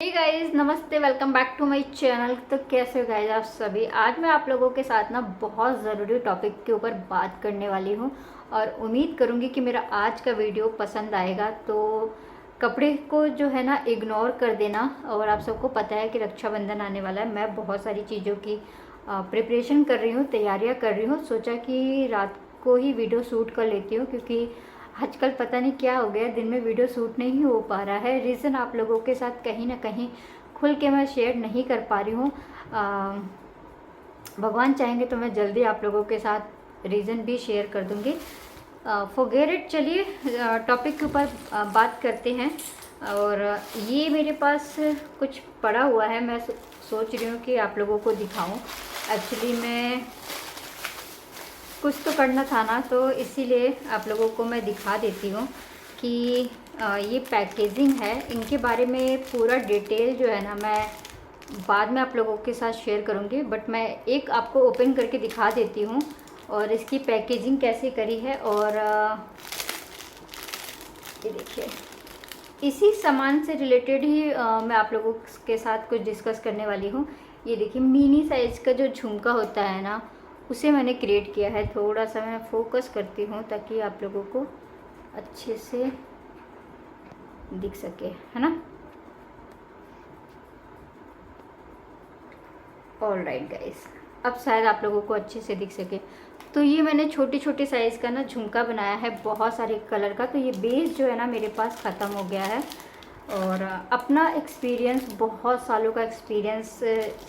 हे guys, नमस्ते। Welcome back to my channel. तो कैसे हो गाइस आप सभी। आज मैं आप लोगों के साथ ना बहुत ज़रूरी टॉपिक के ऊपर बात करने वाली हूँ और उम्मीद करूँगी कि मेरा आज का वीडियो पसंद आएगा। तो कपड़े को जो है ना इग्नोर कर देना। और आप सबको पता है कि रक्षाबंधन आने वाला है। मैं बहुत सारी चीज़ों की प्रिपरेशन कर रही हूँ, तैयारियाँ कर रही हूँ। सोचा कि रात को ही वीडियो शूट कर लेती हूँ, क्योंकि आजकल पता नहीं क्या हो गया, दिन में वीडियो शूट नहीं हो पा रहा है। रीज़न आप लोगों के साथ कहीं ना कहीं खुल के मैं शेयर नहीं कर पा रही हूँ। भगवान चाहेंगे तो मैं जल्दी आप लोगों के साथ रीज़न भी शेयर कर दूँगी। Forget it. चलिए टॉपिक के ऊपर बात करते हैं। और ये मेरे पास कुछ पड़ा हुआ है, मैं सोच रही हूँ कि आप लोगों को दिखाऊं। एक्चुअली मैं कुछ तो करना था ना, तो इसीलिए आप लोगों को मैं दिखा देती हूँ कि ये पैकेजिंग है। इनके बारे में पूरा डिटेल जो है ना मैं बाद में आप लोगों के साथ शेयर करूँगी, बट मैं एक आपको ओपन करके दिखा देती हूँ और इसकी पैकेजिंग कैसे करी है। और ये देखिए, इसी सामान से रिलेटेड ही मैं आप लोगों के साथ कुछ डिस्कस करने वाली हूँ। ये देखिए, मिनी साइज़ का जो झुमका होता है ना, उसे मैंने क्रिएट किया है। थोड़ा सा मैं फोकस करती हूँ ताकि आप लोगों को अच्छे से दिख सके, है ना। ऑल राइट गाइस, अब शायद आप लोगों को अच्छे से दिख सके। तो ये मैंने छोटे छोटे साइज़ का ना झुमका बनाया है, बहुत सारे कलर का। तो ये बेस जो है ना मेरे पास ख़त्म हो गया है और अपना एक्सपीरियंस, बहुत सालों का एक्सपीरियंस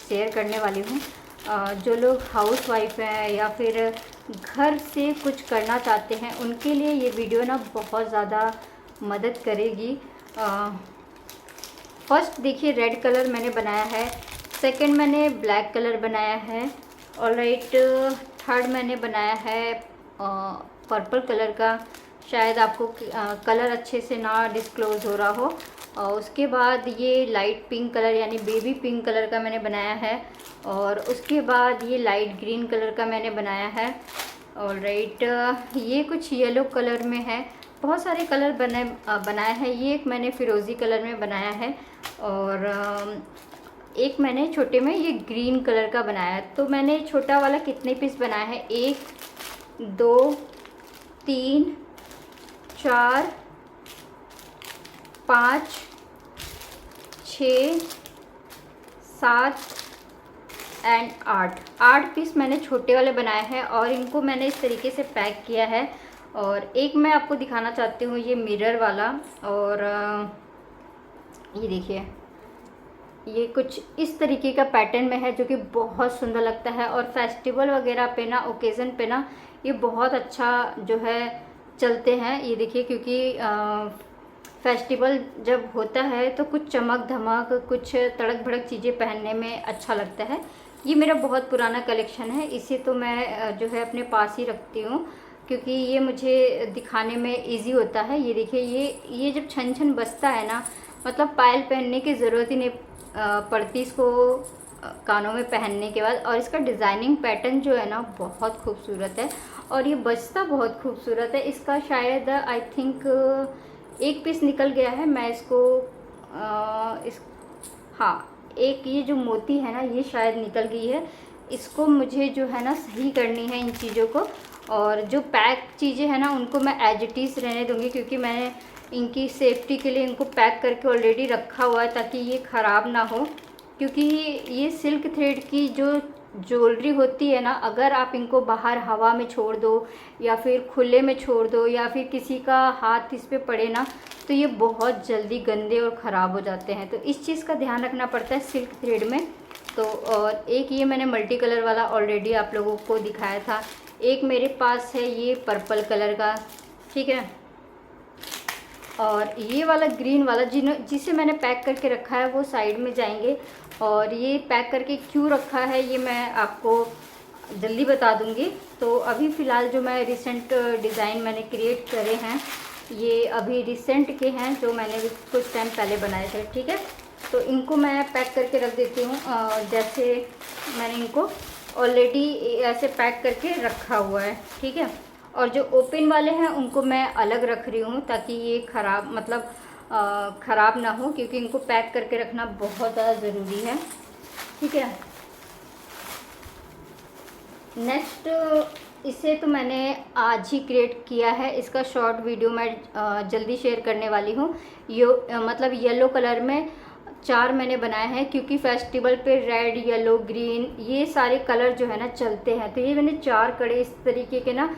शेयर करने वाली हूँ। जो लोग हाउस वाइफ हैं या फिर घर से कुछ करना चाहते हैं, उनके लिए ये वीडियो ना बहुत ज़्यादा मदद करेगी। फर्स्ट देखिए, रेड कलर मैंने बनाया है। सेकंड मैंने ब्लैक कलर बनाया है। ऑलराइट, थर्ड मैंने बनाया है पर्पल कलर का। शायद आपको कलर अच्छे से ना डिस्क्लोज़ हो रहा हो। और उसके बाद ये लाइट पिंक कलर यानी बेबी पिंक कलर का मैंने बनाया है। और उसके बाद ये लाइट ग्रीन कलर का मैंने बनाया है। ऑलराइट, ये कुछ येलो कलर में है। बहुत सारे कलर बनाया है। ये एक मैंने फिरोज़ी कलर में बनाया है और एक मैंने छोटे में ये ग्रीन कलर का बनाया है। तो मैंने छोटा वाला कितने पीस बनाया है, 1 2 3 4 5 6 7 एंड 8 पीस मैंने छोटे वाले बनाए हैं और इनको मैंने इस तरीके से पैक किया है। और एक मैं आपको दिखाना चाहती हूँ, ये मिरर वाला। और ये देखिए, ये कुछ इस तरीके का पैटर्न में है, जो कि बहुत सुंदर लगता है। और फेस्टिवल वगैरह पे ना, ओकेज़न पे ना, ये बहुत अच्छा जो है चलते हैं। ये देखिए, क्योंकि फेस्टिवल जब होता है तो कुछ चमक धमक, कुछ तड़क भड़क चीज़ें पहनने में अच्छा लगता है। ये मेरा बहुत पुराना कलेक्शन है, इसे तो मैं जो है अपने पास ही रखती हूँ, क्योंकि ये मुझे दिखाने में इजी होता है। ये देखिए, ये जब छन छन बजता है ना, मतलब पायल पहनने की ज़रूरत ही नहीं पड़ती इसको कानों में पहनने के बाद। और इसका डिज़ाइनिंग पैटर्न जो है ना बहुत खूबसूरत है और ये बजता बहुत खूबसूरत है। इसका शायद आई थिंक एक पीस निकल गया है। मैं इसको हाँ, एक ये जो मोती है ना, ये शायद निकल गई है। इसको मुझे जो है ना सही करनी है इन चीज़ों को। और जो पैक चीज़ें हैं ना, उनको मैं एज इट इज़ रहने दूँगी, क्योंकि मैंने इनकी सेफ्टी के लिए इनको पैक करके ऑलरेडी रखा हुआ है, ताकि ये ख़राब ना हो। क्योंकि ये सिल्क थ्रेड की जो ज्वेलरी होती है ना, अगर आप इनको बाहर हवा में छोड़ दो या फिर खुले में छोड़ दो या फिर किसी का हाथ इस पे पड़े ना, तो ये बहुत जल्दी गंदे और ख़राब हो जाते हैं। तो इस चीज़ का ध्यान रखना पड़ता है सिल्क थ्रेड में। तो और एक ये मैंने मल्टी कलर वाला ऑलरेडी आप लोगों को दिखाया था। एक मेरे पास है ये पर्पल कलर का, ठीक है। और ये वाला ग्रीन वाला जिसे मैंने पैक करके रखा है, वो साइड में जाएंगे। और ये पैक करके क्यों रखा है, ये मैं आपको जल्दी बता दूंगी। तो अभी फ़िलहाल जो मैं रिसेंट डिज़ाइन मैंने क्रिएट करे हैं, ये अभी रिसेंट के हैं, जो मैंने कुछ टाइम पहले बनाए थे, ठीक है। तो इनको मैं पैक करके रख देती हूँ। जैसे मैंने इनको ऑलरेडी ऐसे पैक करके रखा हुआ है, ठीक है। और जो ओपन वाले हैं उनको मैं अलग रख रही हूँ, ताकि ये ख़राब मतलब ख़राब ना हो, क्योंकि इनको पैक करके रखना बहुत ज़्यादा ज़रूरी है। ठीक है। नेक्स्ट, इसे तो मैंने आज ही क्रिएट किया है। इसका शॉर्ट वीडियो मैं जल्दी शेयर करने वाली हूँ। मतलब येलो कलर में 4 मैंने बनाए हैं, क्योंकि फेस्टिवल पे रेड, येलो, ग्रीन ये सारे कलर जो है ना चलते हैं। तो ये मैंने 4 कड़े इस तरीके के ना,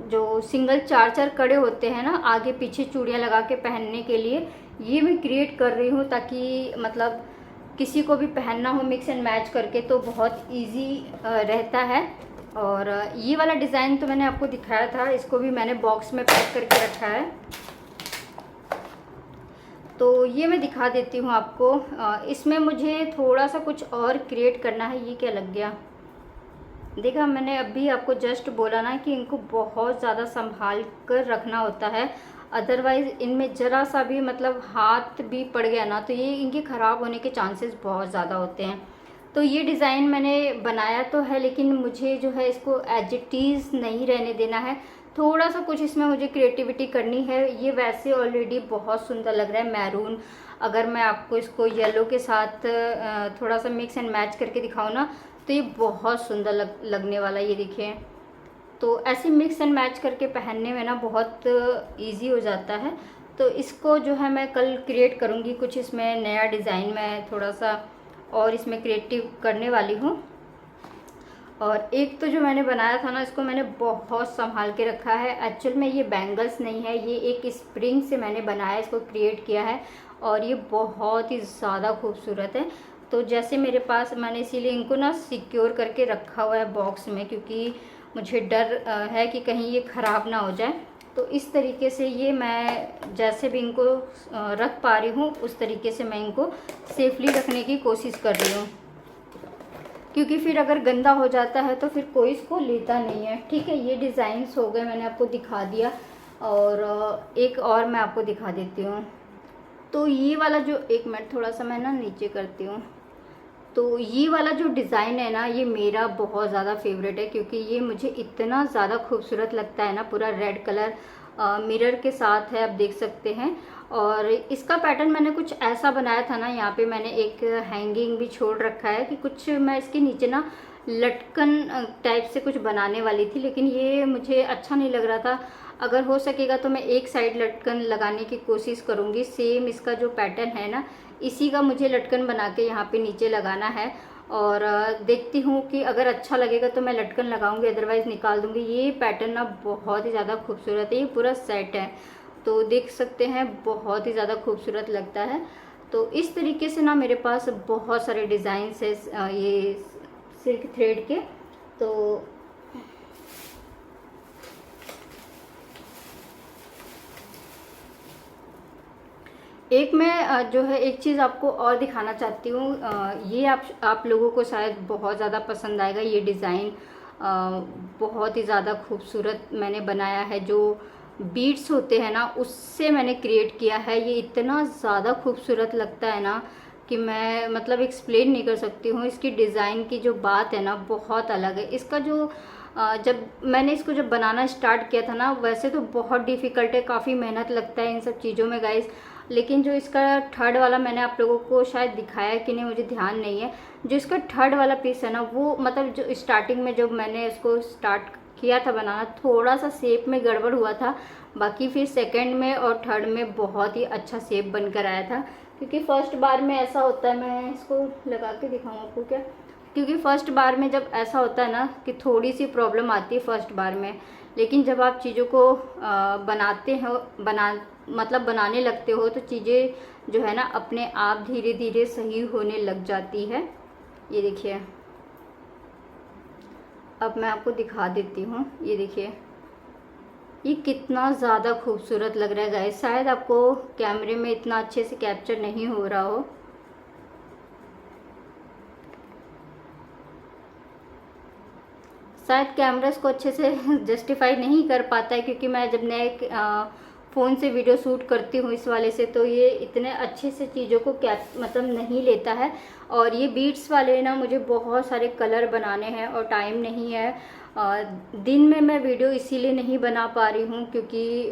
जो सिंगल 4 कड़े होते हैं ना आगे पीछे चूड़ियाँ लगा के पहनने के लिए, ये मैं क्रिएट कर रही हूँ, ताकि मतलब किसी को भी पहनना हो मिक्स एंड मैच करके तो बहुत इजी रहता है। और ये वाला डिज़ाइन तो मैंने आपको दिखाया था, इसको भी मैंने बॉक्स में पैक करके रखा है। तो ये मैं दिखा देती हूँ आपको। इसमें मुझे थोड़ा सा कुछ और क्रिएट करना है। ये क्या लग गया, देखा मैंने अभी आपको जस्ट बोला ना कि इनको बहुत ज़्यादा संभाल कर रखना होता है, अदरवाइज़ इनमें ज़रा सा भी मतलब हाथ भी पड़ गया ना तो ये इनके ख़राब होने के चांसेस बहुत ज़्यादा होते हैं। तो ये डिज़ाइन मैंने बनाया तो है, लेकिन मुझे जो है इसको एज इट इज़ नहीं रहने देना है, थोड़ा सा कुछ इसमें मुझे क्रिएटिविटी करनी है। ये वैसे ऑलरेडी बहुत सुंदर लग रहा है मैरून, अगर मैं आपको इसको येलो के साथ थोड़ा सा मिक्स एंड मैच करके दिखाऊँ ना तो ये बहुत सुंदर लगने वाला है। ये देखिए, तो ऐसे मिक्स एंड मैच करके पहनने में ना बहुत इजी हो जाता है। तो इसको जो है मैं कल क्रिएट करूँगी, कुछ इसमें नया डिज़ाइन मैं थोड़ा सा और इसमें क्रिएटिव करने वाली हूँ। और एक तो जो मैंने बनाया था ना, इसको मैंने बहुत संभाल के रखा है। एक्चुअल में ये बैंगल्स नहीं है, ये एक स्प्रिंग से मैंने बनाया, इसको क्रिएट किया है और ये बहुत ही ज़्यादा खूबसूरत है। तो जैसे मेरे पास, मैंने इसीलिए इनको ना सिक्योर करके रखा हुआ है बॉक्स में, क्योंकि मुझे डर है कि कहीं ये ख़राब ना हो जाए। तो इस तरीके से ये मैं जैसे भी इनको रख पा रही हूँ उस तरीके से मैं इनको सेफली रखने की कोशिश कर रही हूँ, क्योंकि फिर अगर गंदा हो जाता है तो फिर कोई इसको लेता नहीं है। ठीक है, ये डिज़ाइंस हो गए, मैंने आपको दिखा दिया। और एक और मैं आपको दिखा देती हूँ। तो ये वाला जो, एक मिनट थोड़ा सा मैं ना नीचे करती हूँ। तो ये वाला जो डिज़ाइन है ना, ये मेरा बहुत ज़्यादा फेवरेट है, क्योंकि ये मुझे इतना ज़्यादा खूबसूरत लगता है ना। पूरा रेड कलर मिरर के साथ है, आप देख सकते हैं। और इसका पैटर्न मैंने कुछ ऐसा बनाया था ना, यहाँ पे मैंने एक हैंगिंग भी छोड़ रखा है कि कुछ मैं इसके नीचे ना लटकन टाइप से कुछ बनाने वाली थी, लेकिन ये मुझे अच्छा नहीं लग रहा था। अगर हो सकेगा तो मैं एक साइड लटकन लगाने की कोशिश करूँगी। सेम इसका जो पैटर्न है ना, इसी का मुझे लटकन बना के यहाँ पे नीचे लगाना है। और देखती हूँ कि अगर अच्छा लगेगा तो मैं लटकन लगाऊंगी, अदरवाइज़ निकाल दूँगी। ये पैटर्न ना बहुत ही ज़्यादा खूबसूरत है, ये पूरा सेट है, तो देख सकते हैं बहुत ही ज़्यादा खूबसूरत लगता है। तो इस तरीके से ना मेरे पास बहुत सारे डिज़ाइंस है ये सिल्क थ्रेड के। तो एक मैं जो है एक चीज़ आपको और दिखाना चाहती हूँ। ये आप लोगों को शायद बहुत ज़्यादा पसंद आएगा। ये डिज़ाइन बहुत ही ज़्यादा खूबसूरत मैंने बनाया है। जो बीड्स होते हैं ना, उससे मैंने क्रिएट किया है। ये इतना ज़्यादा खूबसूरत लगता है ना कि मैं मतलब एक्सप्लेन नहीं कर सकती हूँ। इसकी डिज़ाइन की जो बात है ना, बहुत अलग है। इसका जो जब मैंने इसको जब बनाना स्टार्ट किया था ना, वैसे तो बहुत डिफ़िकल्ट है, काफ़ी मेहनत लगता है इन सब चीज़ों में गाइस। लेकिन जो इसका थर्ड वाला मैंने आप लोगों को शायद दिखाया कि नहीं, मुझे ध्यान नहीं है। जो इसका थर्ड वाला पीस है ना, वो मतलब जो स्टार्टिंग में जब मैंने इसको स्टार्ट किया था बनाना, थोड़ा सा शेप में गड़बड़ हुआ था। बाकी फिर सेकंड में और थर्ड में बहुत ही अच्छा शेप बनकर आया था। क्योंकि फर्स्ट बार में ऐसा होता है, मैं इसको लगा के दिखाऊँ आपको क्या, क्योंकि फर्स्ट बार में जब ऐसा होता है ना कि थोड़ी सी प्रॉब्लम आती है फर्स्ट बार में, लेकिन जब आप चीज़ों को बनाते हो मतलब बनाने लगते हो तो चीज़ें जो है ना अपने आप धीरे धीरे सही होने लग जाती है। ये देखिए, अब मैं आपको दिखा देती हूँ। ये देखिए, ये कितना ज़्यादा खूबसूरत लग रहा है गाइस। शायद आपको कैमरे में इतना अच्छे से कैप्चर नहीं हो रहा हो। शायद कैमरा इसको अच्छे से जस्टिफाई नहीं कर पाता है, क्योंकि मैं जब नए फ़ोन से वीडियो शूट करती हूँ इस वाले से, तो ये इतने अच्छे से चीज़ों को मतलब नहीं लेता है। और ये बीट्स वाले ना मुझे बहुत सारे कलर बनाने हैं और टाइम नहीं है। दिन में मैं वीडियो इसीलिए नहीं बना पा रही हूँ क्योंकि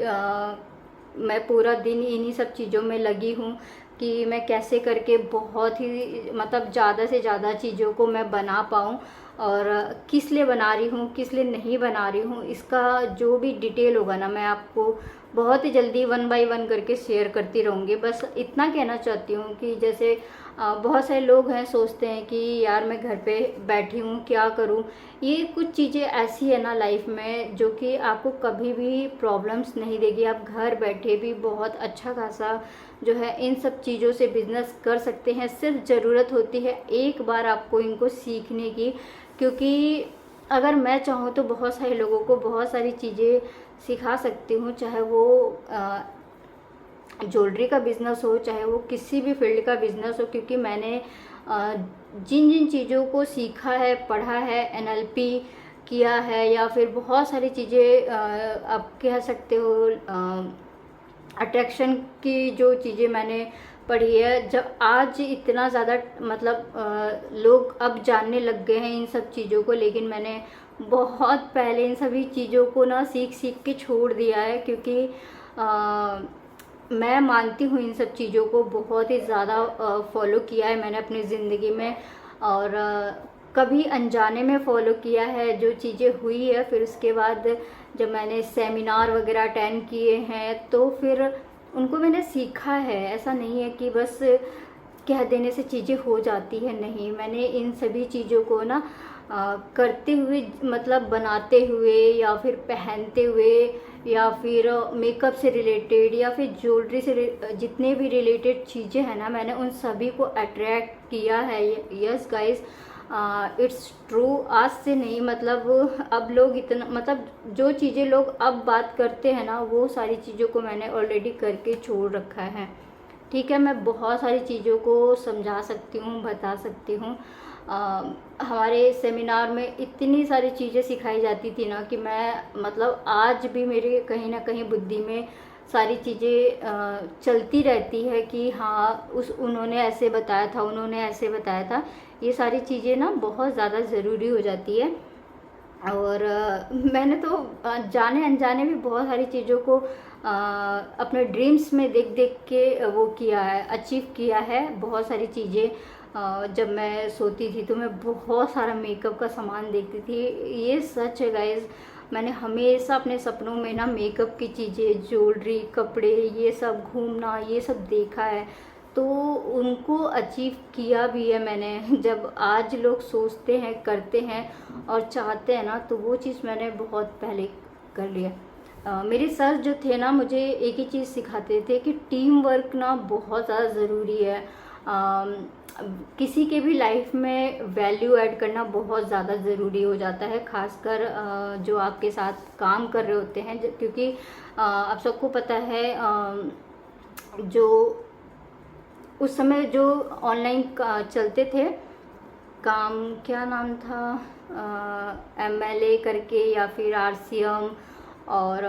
मैं पूरा दिन इन्हीं सब चीज़ों में लगी हूँ कि मैं कैसे करके बहुत ही मतलब ज़्यादा से ज़्यादा चीज़ों को मैं बना पाऊँ, और किस लिए बना रही हूँ किस लिए नहीं बना रही हूँ, इसका जो भी डिटेल होगा ना मैं आपको बहुत ही जल्दी 1 बाय 1 करके शेयर करती रहूँगी। बस इतना कहना चाहती हूँ कि जैसे बहुत सारे लोग हैं सोचते हैं कि यार मैं घर पे बैठी हूँ क्या करूँ। ये कुछ चीज़ें ऐसी है ना लाइफ में जो कि आपको कभी भी प्रॉब्लम्स नहीं देगी। आप घर बैठे भी बहुत अच्छा खासा जो है इन सब चीज़ों से बिजनेस कर सकते हैं। सिर्फ ज़रूरत होती है एक बार आपको इनको सीखने की, क्योंकि अगर मैं चाहूँ तो बहुत सारे लोगों को बहुत सारी चीज़ें सिखा सकती हूँ, चाहे वो ज्वेलरी का बिज़नेस हो, चाहे वो किसी भी फील्ड का बिज़नेस हो। क्योंकि मैंने जिन जिन चीज़ों को सीखा है, पढ़ा है, NLP किया है, या फिर बहुत सारी चीज़ें आप कह सकते हो अट्रैक्शन की जो चीज़ें मैंने पढ़ी है, जब आज इतना ज़्यादा मतलब लोग अब जानने लग गए हैं इन सब चीज़ों को, लेकिन मैंने बहुत पहले इन सभी चीज़ों को ना सीख सीख के छोड़ दिया है। क्योंकि मैं मानती हूँ इन सब चीज़ों को बहुत ही ज़्यादा फॉलो किया है मैंने अपनी ज़िंदगी में, और कभी अनजाने में फ़ॉलो किया है जो चीज़ें हुई है। फिर उसके बाद जब मैंने सेमिनार वगैरह अटेंड किए हैं तो फिर उनको मैंने सीखा है। ऐसा नहीं है कि बस कह देने से चीज़ें हो जाती है, नहीं, मैंने इन सभी चीज़ों को ना करते हुए मतलब बनाते हुए या फिर पहनते हुए या फिर मेकअप से रिलेटेड या फिर ज्वेलरी से जितने भी रिलेटेड चीज़ें हैं ना, मैंने उन सभी को अट्रैक्ट किया है। Yes guys, it's true. आज से नहीं, मतलब अब लोग इतना मतलब जो चीज़ें लोग अब बात करते हैं ना वो सारी चीज़ों को मैंने ऑलरेडी करके छोड़ रखा है। ठीक है, मैं बहुत सारी चीज़ों को समझा सकती हूँ, बता सकती हूँ। हमारे सेमिनार में इतनी सारी चीज़ें सिखाई जाती थी ना कि मैं मतलब आज भी मेरे कहीं ना कहीं बुद्धि में सारी चीज़ें चलती रहती है कि हाँ उन्होंने ऐसे बताया था, उन्होंने ऐसे बताया था। ये सारी चीज़ें ना बहुत ज़्यादा ज़रूरी हो जाती है। और मैंने तो जाने अनजाने भी बहुत सारी चीज़ों को अपने ड्रीम्स में देख देख के वो किया है, अचीव किया है। बहुत सारी चीज़ें जब मैं सोती थी तो मैं बहुत सारा मेकअप का सामान देखती थी। ये सच है गाइस, मैंने हमेशा अपने सपनों में ना मेकअप की चीज़ें, ज्वेलरी, कपड़े, ये सब घूमना, ये सब देखा है, तो उनको अचीव किया भी है मैंने। जब आज लोग सोचते हैं, करते हैं और चाहते हैं ना, तो वो चीज़ मैंने बहुत पहले कर लिया। मेरे सर जो थे ना मुझे एक ही चीज़ सिखाते थे कि टीम वर्क ना बहुत ज़्यादा ज़रूरी है। किसी के भी लाइफ में वैल्यू ऐड करना बहुत ज़्यादा ज़रूरी हो जाता है, खासकर जो आपके साथ काम कर रहे होते हैं। क्योंकि आप सबको पता है जो उस समय जो ऑनलाइन चलते थे काम, क्या नाम था, MLA करके या फिर RCM, और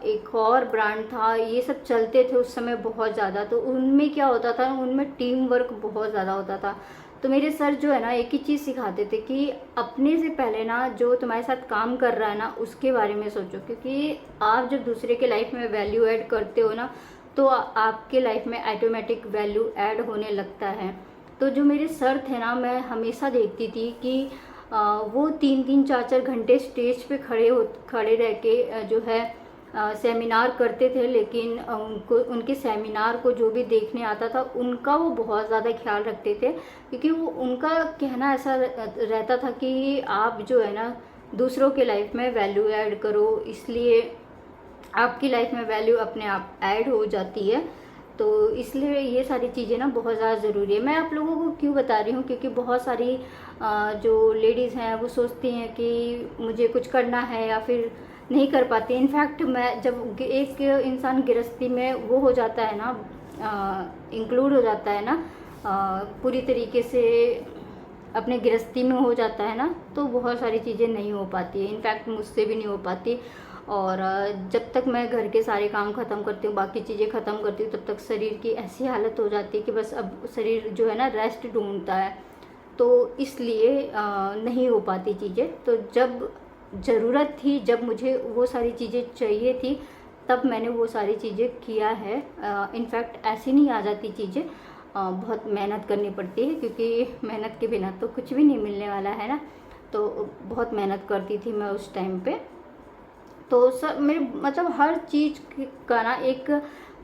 एक और ब्रांड था, ये सब चलते थे उस समय बहुत ज़्यादा। तो उनमें क्या होता था, उनमें टीम वर्क बहुत ज़्यादा होता था। तो मेरे सर जो है ना एक ही चीज़ सिखाते थे कि अपने से पहले ना जो तुम्हारे साथ काम कर रहा है ना उसके बारे में सोचो। क्योंकि आप जब दूसरे के लाइफ में वैल्यू ऐड करते हो ना तो आपके लाइफ में ऑटोमेटिक वैल्यू ऐड होने लगता है। तो जो मेरे सर थे ना, मैं हमेशा देखती थी कि वो 3-3, 4-4 घंटे स्टेज पे खड़े रह के जो है सेमिनार करते थे। लेकिन उनको उनके सेमिनार को जो भी देखने आता था उनका वो बहुत ज़्यादा ख्याल रखते थे। क्योंकि वो उनका कहना ऐसा रहता था कि आप जो है ना दूसरों के लाइफ में वैल्यू ऐड करो, इसलिए आपकी लाइफ में वैल्यू अपने आप ऐड हो जाती है। तो इसलिए ये सारी चीज़ें ना बहुत ज़्यादा ज़रूरी है। मैं आप लोगों को क्यों बता रही हूँ, क्योंकि बहुत सारी जो लेडीज़ हैं वो सोचती हैं कि मुझे कुछ करना है या फिर नहीं कर पाती। इनफैक्ट मैं जब एक इंसान गृहस्थी में वो हो जाता है ना, इंक्लूड हो जाता है ना पूरी तरीके से अपने गृहस्थी में हो जाता है ना, तो बहुत सारी चीज़ें नहीं हो पाती है। इनफैक्ट मुझसे भी नहीं हो पाती। और जब तक मैं घर के सारे काम ख़त्म करती हूँ, बाकी चीज़ें ख़त्म करती हूँ, तब तक शरीर की ऐसी हालत हो जाती है कि बस अब शरीर जो है ना रेस्ट ढूंढता है। तो इसलिए नहीं हो पाती चीज़ें। तो जब ज़रूरत थी, जब मुझे वो सारी चीज़ें चाहिए थी, तब मैंने वो सारी चीज़ें किया है। इनफैक्ट ऐसी नहीं आ जाती चीज़ें, बहुत मेहनत करनी पड़ती है, क्योंकि मेहनत के बिना तो कुछ भी नहीं मिलने वाला है ना। तो बहुत मेहनत करती थी मैं उस टाइम पे। तो सब मेरे मतलब हर चीज़ का ना एक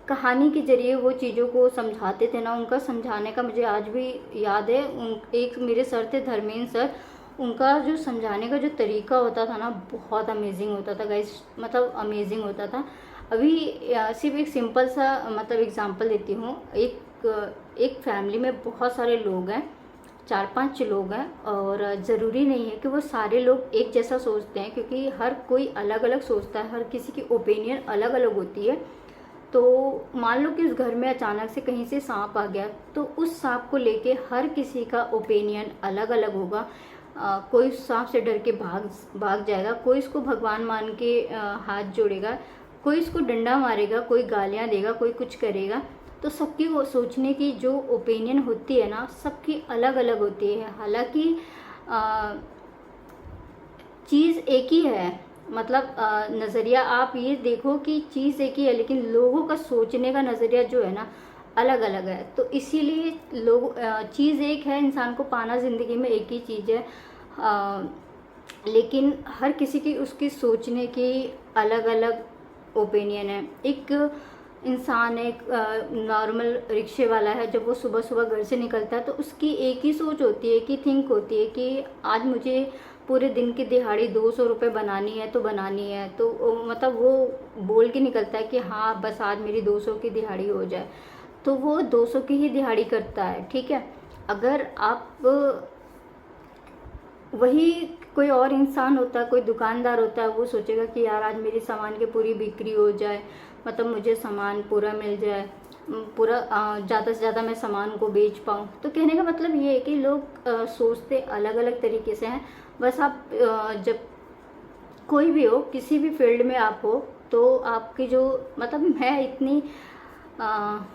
कहानी के ज़रिए वो चीज़ों को समझाते थे ना, उनका समझाने का मुझे आज भी याद है। एक मेरे सर थे धर्मेंद्र सर, उनका जो समझाने का जो तरीका होता था ना, बहुत अमेजिंग होता था गाइस, मतलब अमेजिंग होता था। अभी सिर्फ एक सिंपल सा मतलब एग्जांपल देती हूँ। एक फैमिली में बहुत सारे लोग हैं, 4-5 लोग हैं, और ज़रूरी नहीं है कि वो सारे लोग एक जैसा सोचते हैं, क्योंकि हर कोई अलग अलग सोचता है, हर किसी की ओपिनियन अलग अलग होती है। तो मान लो कि उस घर में अचानक से कहीं से सांप आ गया, तो उस सांप को लेके हर किसी का ओपिनियन अलग अलग होगा। कोई सांप से डर के भाग जाएगा, कोई इसको भगवान मान के हाथ जोड़ेगा, कोई इसको डंडा मारेगा, कोई गालियाँ देगा, कोई कुछ करेगा। तो सबकी वो सोचने की जो ओपिनियन होती है ना, सबकी अलग अलग होती है। हालांकि चीज़ एक ही है, मतलब नज़रिया आप ये देखो कि चीज़ एक ही है, लेकिन लोगों का सोचने का नज़रिया जो है ना अलग अलग है। तो इसीलिए लोग चीज़ एक है, इंसान को पाना ज़िंदगी में एक ही चीज़ है, लेकिन हर किसी की उसकी सोचने की अलग अलग ओपिनियन है। एक इंसान एक नॉर्मल रिक्शे वाला है, जब वो सुबह सुबह घर से निकलता है तो उसकी एक ही सोच होती है, एक ही थिंक होती है कि आज मुझे पूरे दिन की दिहाड़ी 200 रुपये बनानी है तो बनानी है। तो मतलब वो बोल के निकलता है कि हाँ बस आज मेरी 200 की दिहाड़ी हो जाए, तो वो 200 की ही दिहाड़ी करता है, ठीक है। अगर आप वही कोई और इंसान होता है, कोई दुकानदार होता है, वो सोचेगा कि यार आज मेरी सामान की पूरी बिक्री हो जाए, मतलब मुझे सामान पूरा मिल जाए, पूरा ज़्यादा से ज़्यादा मैं सामान को बेच पाऊँ। तो कहने का मतलब ये है कि लोग सोचते अलग अलग तरीके से हैं। बस आप जब कोई भी हो, किसी भी फील्ड में आप हो, तो आपकी जो मतलब मैं इतनी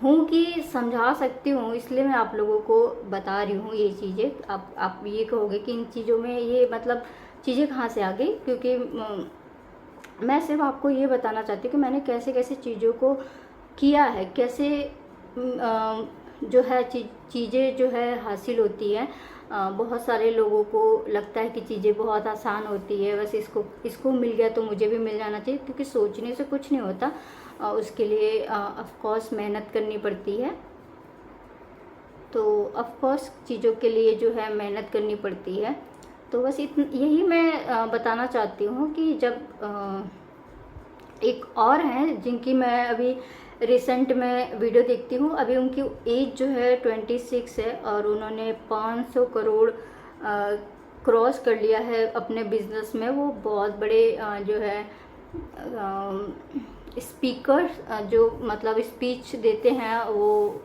हूँ कि समझा सकती हूँ, इसलिए मैं आप लोगों को बता रही हूँ ये चीज़ें। आप ये कहोगे कि इन चीज़ों में ये मतलब चीज़ें कहाँ से आ गई, क्योंकि मैं सिर्फ आपको ये बताना चाहती हूँ कि मैंने कैसे कैसे चीज़ों को किया है, कैसे जो है चीज़ें जो है हासिल होती है। बहुत सारे लोगों को लगता है कि चीज़ें बहुत आसान होती है, बस इसको मिल गया तो मुझे भी मिल जाना चाहिए, क्योंकि सोचने से कुछ नहीं होता। उसके लिए ऑफ कोर्स मेहनत करनी पड़ती है। तो ऑफ कोर्स चीज़ों के लिए जो है मेहनत करनी पड़ती है। तो बस यही मैं बताना चाहती हूँ कि जब एक और हैं जिनकी मैं अभी रिसेंट में वीडियो देखती हूँ, अभी उनकी एज जो है 26 है, और उन्होंने 500 करोड़ क्रॉस कर लिया है अपने बिजनेस में। वो बहुत बड़े जो है स्पीकर जो मतलब स्पीच देते हैं, वो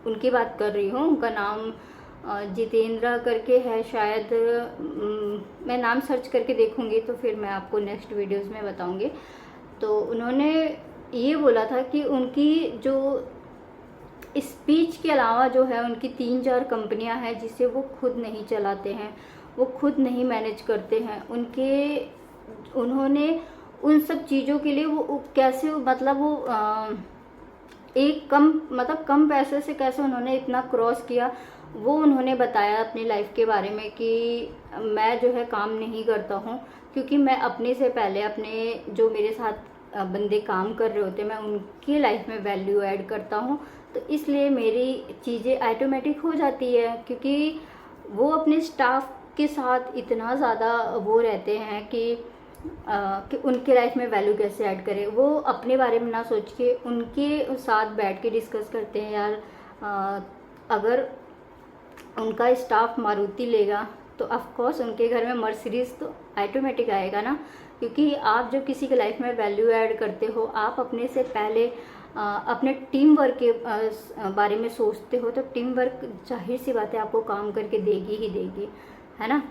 उनकी बात कर रही हूँ। उनका नाम जितेंद्र करके है शायद, मैं नाम सर्च करके देखूँगी तो फिर मैं आपको नेक्स्ट वीडियोस में बताऊँगी। तो उन्होंने ये बोला था कि उनकी जो स्पीच के अलावा जो है उनकी 3-4 कंपनियां हैं जिसे वो खुद नहीं चलाते हैं, वो खुद नहीं मैनेज करते हैं। उन्होंने उन सब चीज़ों के लिए वो कैसे मतलब वो एक कम पैसे से कैसे उन्होंने इतना क्रॉस किया, वो उन्होंने बताया अपनी लाइफ के बारे में कि मैं जो है काम नहीं करता हूँ, क्योंकि मैं अपने से पहले अपने जो मेरे साथ बंदे काम कर रहे होते हैं मैं उनकी लाइफ में वैल्यू ऐड करता हूँ। तो इसलिए मेरी चीज़ें ऑटोमेटिक हो जाती है, क्योंकि वो अपने स्टाफ के साथ इतना ज़्यादा वो रहते हैं कि उनके लाइफ में वैल्यू कैसे ऐड करें। वो अपने बारे में ना सोच के उनके साथ बैठ के डिस्कस करते हैं, यार अगर उनका स्टाफ मारुति लेगा तो ऑफकोर्स उनके घर में मर्सिडीज़ तो ऑटोमेटिक आएगा ना। क्योंकि आप जब किसी के लाइफ में वैल्यू ऐड करते हो, आप अपने से पहले अपने टीम वर्क के बारे में सोचते हो, तो टीम वर्क जाहिर सी बात है आपको काम करके देगी ही देगी, है ना।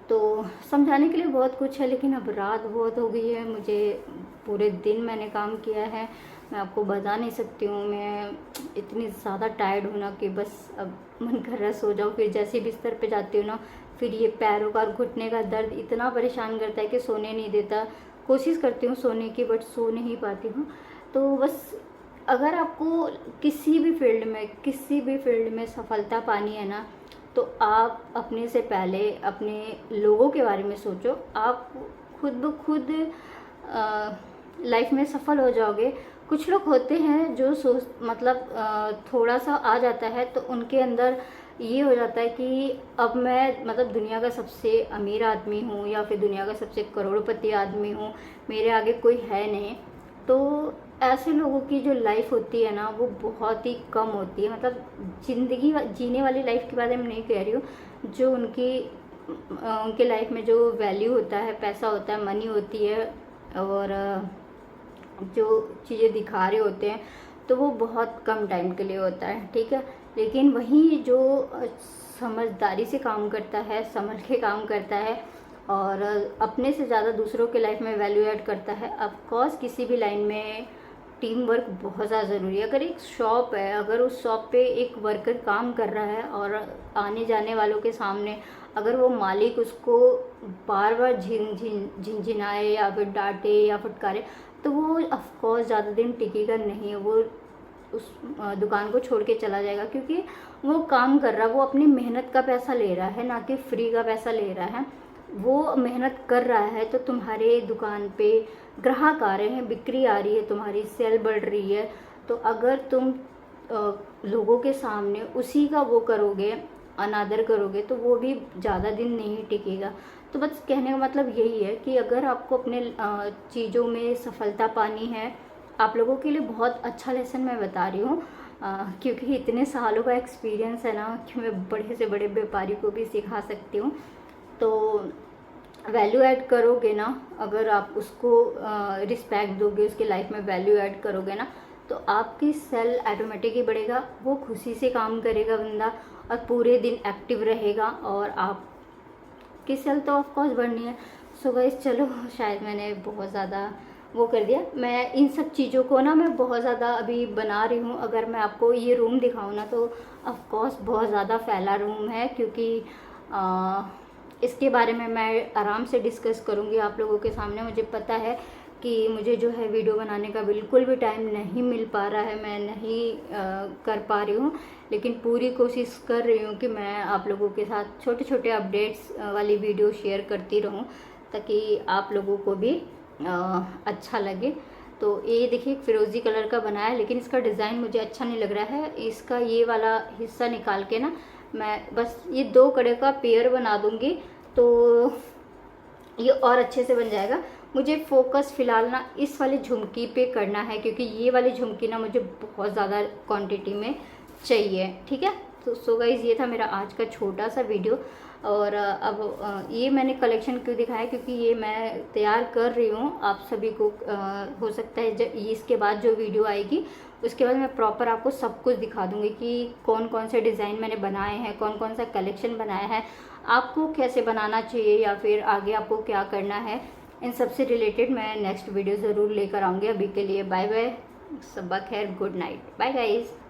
तो समझाने के लिए बहुत कुछ है, लेकिन अब रात बहुत हो गई है, मुझे पूरे दिन मैंने काम किया है, मैं आपको बता नहीं सकती हूँ। मैं इतनी ज़्यादा टायर्ड हूँ ना कि बस अब मन कर रहा है सो जाऊँ। फिर जैसे बिस्तर पे जाती हूँ ना, फिर ये पैरों का और घुटने का दर्द इतना परेशान करता है कि सोने नहीं देता। कोशिश करती हूँ सोने की, बट सो नहीं पाती हूँ। तो बस अगर आपको किसी भी फील्ड में सफलता पानी है ना, तो आप अपने से पहले अपने लोगों के बारे में सोचो। आप खुद ब खुद लाइफ में सफल हो जाओगे। कुछ लोग होते हैं जो थोड़ा सा आ जाता है तो उनके अंदर ये हो जाता है कि अब मैं दुनिया का सबसे अमीर आदमी हूँ या फिर दुनिया का सबसे करोड़पति आदमी हूँ, मेरे आगे कोई है नहीं। तो ऐसे लोगों की जो लाइफ होती है ना, वो बहुत ही कम होती है। ज़िंदगी जीने वाली लाइफ के बारे में नहीं कह रही हूँ, जो उनके लाइफ में जो वैल्यू होता है, पैसा होता है, मनी होती है, और जो चीज़ें दिखा रहे होते हैं, तो वो बहुत कम टाइम के लिए होता है, ठीक है। लेकिन वहीं जो समझदारी से काम करता है, संभल के काम करता है और अपने से ज़्यादा दूसरों के लाइफ में वैल्यू ऐड करता है, ऑफ कोर्स किसी भी लाइन में टीम वर्क बहुत ज़्यादा ज़रूरी है। अगर एक शॉप है, अगर उस शॉप पे एक वर्कर काम कर रहा है और आने जाने वालों के सामने अगर वो मालिक उसको बार बार झिनझिनाए या फिर डांटे या फटकारे, तो वो ऑफ कोर्स ज़्यादा दिन टिकेगा नहीं, वो उस दुकान को छोड़ के चला जाएगा। क्योंकि वो काम कर रहा है, वो अपनी मेहनत का पैसा ले रहा है, ना कि फ्री का पैसा ले रहा है। वो मेहनत कर रहा है तो तुम्हारे दुकान पे ग्राहक आ रहे हैं, बिक्री आ रही है, तुम्हारी सेल बढ़ रही है। तो अगर तुम लोगों के सामने उसी का वो करोगे, अनादर करोगे, तो वो भी ज़्यादा दिन नहीं टिकेगा। तो बस कहने का मतलब यही है कि अगर आपको अपने चीज़ों में सफलता पानी है, आप लोगों के लिए बहुत अच्छा लेसन मैं बता रही हूँ, क्योंकि इतने सालों का एक्सपीरियंस है ना कि मैं बड़े से बड़े व्यापारी को भी सिखा सकती हूँ। तो वैल्यू ऐड करोगे ना, अगर आप उसको रिस्पेक्ट दोगे, उसके लाइफ में वैल्यू ऐड करोगे ना, तो आपकी सेल ऑटोमेटिक ही बढ़ेगा, वो खुशी से काम करेगा बंदा और पूरे दिन एक्टिव रहेगा, और आपकी सेल तो ऑफ कोर्स बढ़नी है। सो गाइस, चलो शायद मैंने बहुत ज़्यादा वो कर दिया। मैं इन सब चीज़ों को ना मैं बहुत ज़्यादा अभी बना रही हूँ। अगर मैं आपको ये रूम दिखाऊँ ना, तो ऑफ कोर्स बहुत ज़्यादा फैला रूम है, क्योंकि इसके बारे में मैं आराम से डिस्कस करूँगी आप लोगों के सामने। मुझे पता है कि मुझे जो है वीडियो बनाने का बिल्कुल भी टाइम नहीं मिल पा रहा है, मैं नहीं कर पा रही हूँ, लेकिन पूरी कोशिश कर रही हूँ कि मैं आप लोगों के साथ छोटे छोटे अपडेट्स वाली वीडियो शेयर करती रहूँ, ताकि आप लोगों को भी अच्छा लगे। तो ये देखिए फिरोज़ी कलर का बनाया है, लेकिन इसका डिज़ाइन मुझे अच्छा नहीं लग रहा है। इसका ये वाला हिस्सा निकाल के ना मैं बस ये 2 कड़े का पेयर बना दूंगी, तो ये और अच्छे से बन जाएगा। मुझे फोकस फ़िलहाल ना इस वाली झुमकी पे करना है, क्योंकि ये वाली झुमकी ना मुझे बहुत ज़्यादा क्वांटिटी में चाहिए, ठीक है। तो सो गाइस, ये था मेरा आज का छोटा सा वीडियो। और अब ये मैंने कलेक्शन क्यों दिखाया, क्योंकि ये मैं तैयार कर रही हूँ। आप सभी को हो सकता है इसके बाद जो वीडियो आएगी उसके बाद मैं प्रॉपर आपको सब कुछ दिखा दूँगी कि कौन कौन से डिज़ाइन मैंने बनाए हैं, कौन कौन सा कलेक्शन बनाया है, आपको कैसे बनाना चाहिए या फिर आगे आपको क्या करना है। इन सब से रिलेटेड मैं नेक्स्ट वीडियो ज़रूर लेकर आऊँगी। अभी के लिए बाय बाय, सबा खैर, गुड नाइट, बाय गाइज़।